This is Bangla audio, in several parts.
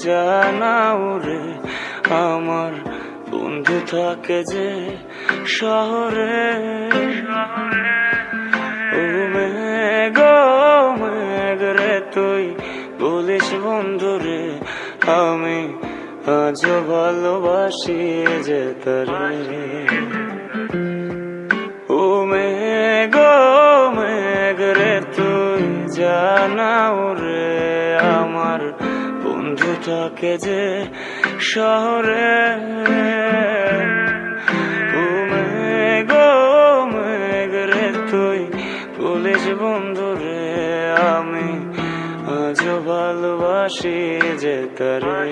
জানাও রে আমার বন্ধু থাকে যে শহরে। ও মেঘ মেঘ রে তুই বলিস বন্ধু রে আমি আজও ভালোবাসি যে তারে। ও মেঘ মেঘ রে তুই জানাও রে আমার বন্ধু থাকে যে শহরে। ও মেঘ মেঘ রে তুই বলিস বন্ধু রে আমি আজও ভালোবাসি যে তারে।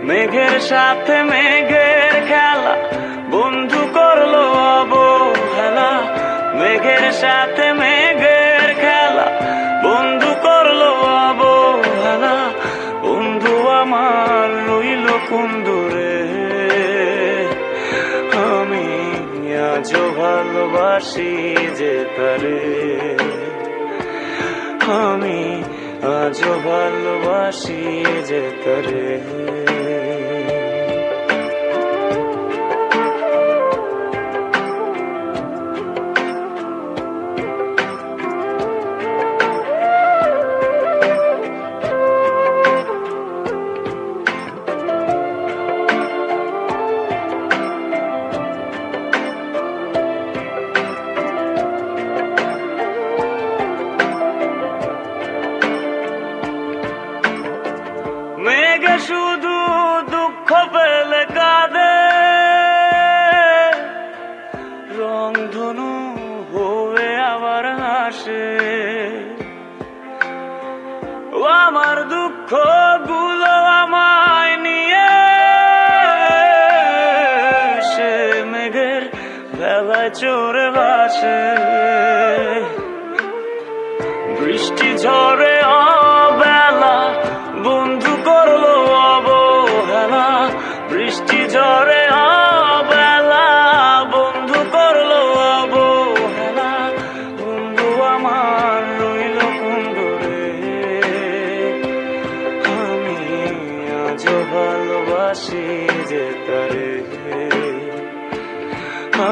মেঘের সাথে মেঘের খেলা বন্ধু করলো অবহেলা। মেঘের সাথে মেঘের খেলা বন্ধু করলো অবহেলা। বন্ধু আমার রইল কোন দূরে আমি আজও ভালোবাসি যে তারে। আমি আজও ভালোবাসি যে তারে। মেঘে শুধু দুঃখ পেলে কাঁদে রংধনু হয়ে আবার হাসে। ও আমার দুঃখ গুলো আমায় নিয়ে সে মেঘের বেলায় চড়ে ভাসে। বৃষ্টি ঝরে অবেলা বন্ধু করলো অবহেলা। বৃষ্টি ঝরে অবেলা বন্ধু করলো অবহেলা। বন্ধু আমার রইল কোন দূরে আমি আজও ভালোবাসি যে তারে।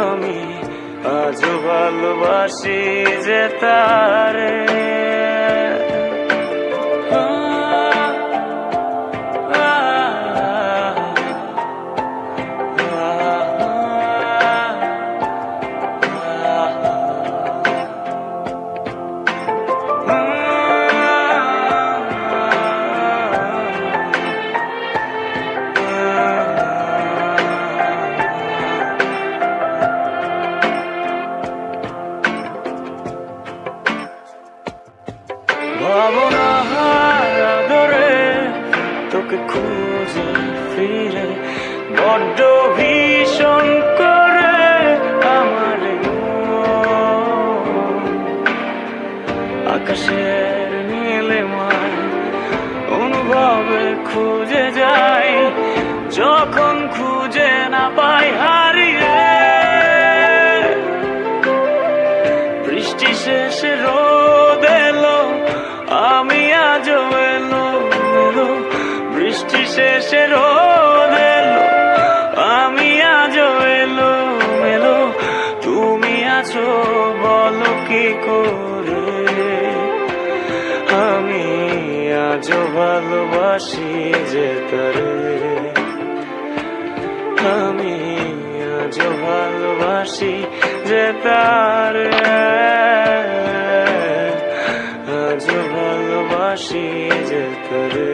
আমি আজও ভালোবাসি যে তারে। ভাবনার আদরে তোকে খুঁজে ফিরে বড্ড ভীষণ করে আমার আকাশের নীলিমায় অনুভবে খুঁজে যাই যখন খুঁজে না পাই হারিয়ে। বৃষ্টি শেষে রোদ এলো আমি আজও এলো এলো। বৃষ্টি শেষে রোদ এলো আমি আজও এলো এলো। তুমি আছো বলো কি করে আমি আজও ভালোবাসি যে তারে। আমি আজও ভালোবাসি যে তারে। আজও ভালোবাসি যে তারে।